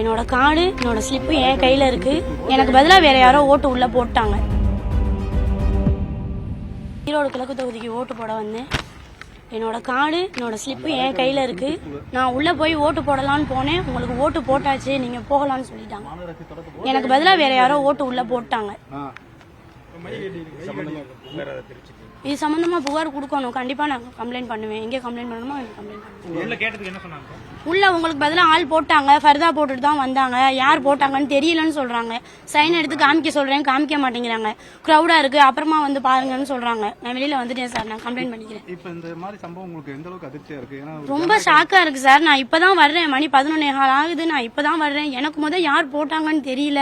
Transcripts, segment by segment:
என்னோட கார்டு என்னோட ஸ்லிப்பு என் கையில் இருக்கு. எனக்கு பதிலாக வேற யாரோ ஓட்டு உள்ள போட்டாங்க. ஈரோடு கிழக்கு தொகுதிக்கு ஓட்டு போட வந்தேன். என்னோட கார்டு என்னோட ஸ்லிப்பு என் கையில் இருக்கு. நான் உள்ள போய் ஓட்டு போடலான்னு போனேன். உங்களுக்கு ஓட்டு போட்டாச்சு, நீங்க போகலான்னு சொல்லிட்டாங்க. எனக்கு பதிலாக வேற யாரோ ஓட்டு உள்ள போட்டாங்க. இது சம்பந்தமா புகார் கொடுக்கணும். கண்டிப்பா நான் கம்ப்ளைண்ட் பண்ணுவேன். எங்கே கம்ப்ளைண்ட் பண்ணணுமோ அங்கே கம்ப்ளைண்ட் பண்ணுவேன். உள்ள உங்களுக்கு பதிலாக ஆள் போட்டாங்க, ஃபர்தா போட்டுட்டு தான் வந்தாங்க. யார் போட்டாங்கன்னு தெரியலன்னு சொல்றாங்க. சைன் எடுத்து காமிக்க சொல்றேன், காமிக்க மாட்டேங்கிறாங்க. க்ரௌடா இருக்கு, அப்புறமா வந்து பாருங்கன்னு சொல்றாங்க. நான் வெளியில வந்துட்டேன் சார், நான் கம்ப்ளைண்ட் பண்ணிக்கிறேன். இப்போ இந்த மாதிரி சம்பவம் உங்களுக்கு எந்த அளவுக்கு அதிர்ச்சியா இருக்கு? ஏன்னா ரொம்ப ஷாக்கா இருக்கு சார். நான் இப்பதான் வர்றேன், மணி 11:15 ஆகுது. நான் இப்பதான் வர்றேன். எனக்கு யார் போட்டாங்கன்னு தெரியல.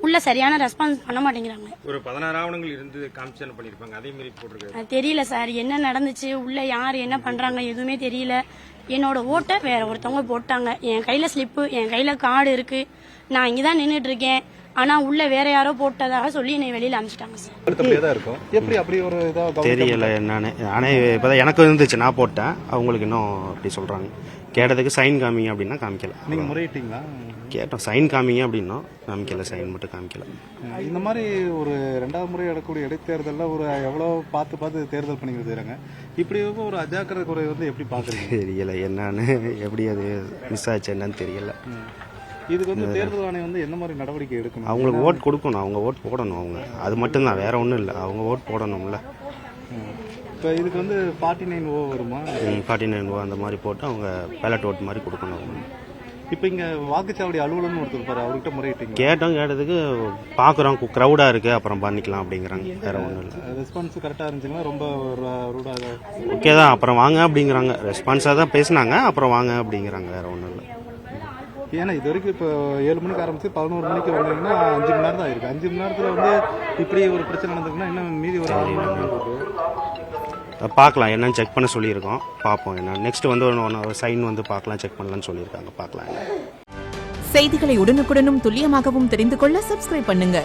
உள்ள சரியான ரெஸ்பான்ஸ் பண்ண மாட்டேங்கிறாங்க. ஒரு 16 ஆவணங்கள் இருந்து காமிச்சன் பண்ணிருப்பாங்க, அதே மாதிரி போட்டுருக்காங்க. தெரியல சார் என்ன நடந்துச்சு, உள்ள யார் என்ன பண்றாங்க எதுவுமே தெரியல. என்னோட ஓட்டை வேற ஒருத்தவங்க போட்டாங்க. என் கையில ஸ்லிப்பு, என் கையில கார்டு இருக்கு. நான் இங்கதான் நின்றுட்டு இருக்கேன். ஆனா உள்ள வேற யாரோ போட்டதாக சொல்லி என்னை வெளியில அனுப்பிச்சிட்டாங்க சார். எப்படி அப்படி ஒரு தெரியல என்னன்னு. ஆனா இப்பதான் எனக்கு இருந்துச்சு, நான் போட்டேன். அவங்களுக்கு இன்னும் அப்படி சொல்றாங்க. கேட்டதுக்கு சைன் காமிங்க அப்படின்னா காமிக்கல. நீங்க முறையிட்டீங்களா? கேட்டோம் சைன் காமிங்க அப்படின்னா காமிக்கல, சைன் மட்டும் காமிக்கல. இந்த மாதிரி ஒரு 2வது முறை எடுக்கக்கூடிய இடைத்தேர்தலில் ஒரு எவ்வளோ பார்த்து தேர்தல் பண்ணிக்கிட்டு செய்கிறாங்க. இப்படி ஒரு அஜாக்கிரதை குறை வந்து எப்படி பார்க்குறீங்க? தெரியல என்னன்னு, எப்படி அது மிஸ் ஆச்சு என்னன்னு தெரியல. இதுக்கு வந்து தேர்தல் ஆணையம் வந்து என்ன மாதிரி நடவடிக்கை எடுக்கணும்? அவங்களுக்கு ஓட் கொடுக்கணும், அவங்க ஓட் போடணும். அவங்க அது மட்டும்தான், வேற ஒன்றும் இல்லை. அவங்க ஓட் போடணும்ல. இப்போ இதுக்கு வந்து 49O வருமா? 49O அந்த மாதிரி போட்டு அவங்க பேலட் ஓட் மாதிரி கொடுக்கணும் அவங்க. இப்போ இங்கே வாக்குச்சாவடி அலுவலர்னு ஒருத்தர் இருப்பாரு, அவர்கிட்ட முறையிட்டீங்க? கேட்டதுக்கு பார்க்குறோம் க்ரௌடாக இருக்குது, அப்புறம் பண்ணிக்கலாம் அப்படிங்கிறாங்க. வேற ஒன்றும் இல்லை. ரெஸ்பான்ஸ் கரெக்டாக இருந்துச்சுங்களா? ரொம்ப ரூடாக ஓகே தான், அப்புறம் வாங்க அப்படிங்கிறாங்க. ரெஸ்பான்ஸாக தான் பேசினாங்க, அப்புறம் வாங்க அப்படிங்கிறாங்க. வேற ஒன்றும் இல்லை. ஏன்னா இது வரைக்கும் இப்போ 7 மணிக்கு ஆரம்பிச்சு 11 மணிக்கு வந்தீங்கன்னா 5 மணி நேரம் தான் இருக்கு. 5 மணி நேரத்தில் வந்து இப்படி ஒரு பிரச்சனை நடந்திருக்குன்னா இன்னும் மீதி ஒரு 6 மணி நேரம் இருக்கு. பார்க்கலாம், என்னன்னு செக் பண்ண சொல்லியிருக்கோம். பார்ப்போம் என்ன நெக்ஸ்ட் வந்து ஒரு சைன் வந்து பார்க்கலாம், செக் பண்ணலாம்னு சொல்லியிருக்காங்க. பார்க்கலாம். செய்திகளை உடனுக்குடனும் துல்லியமாகவும் தெரிந்து கொள்ள சப்ஸ்கிரைப் பண்ணுங்க.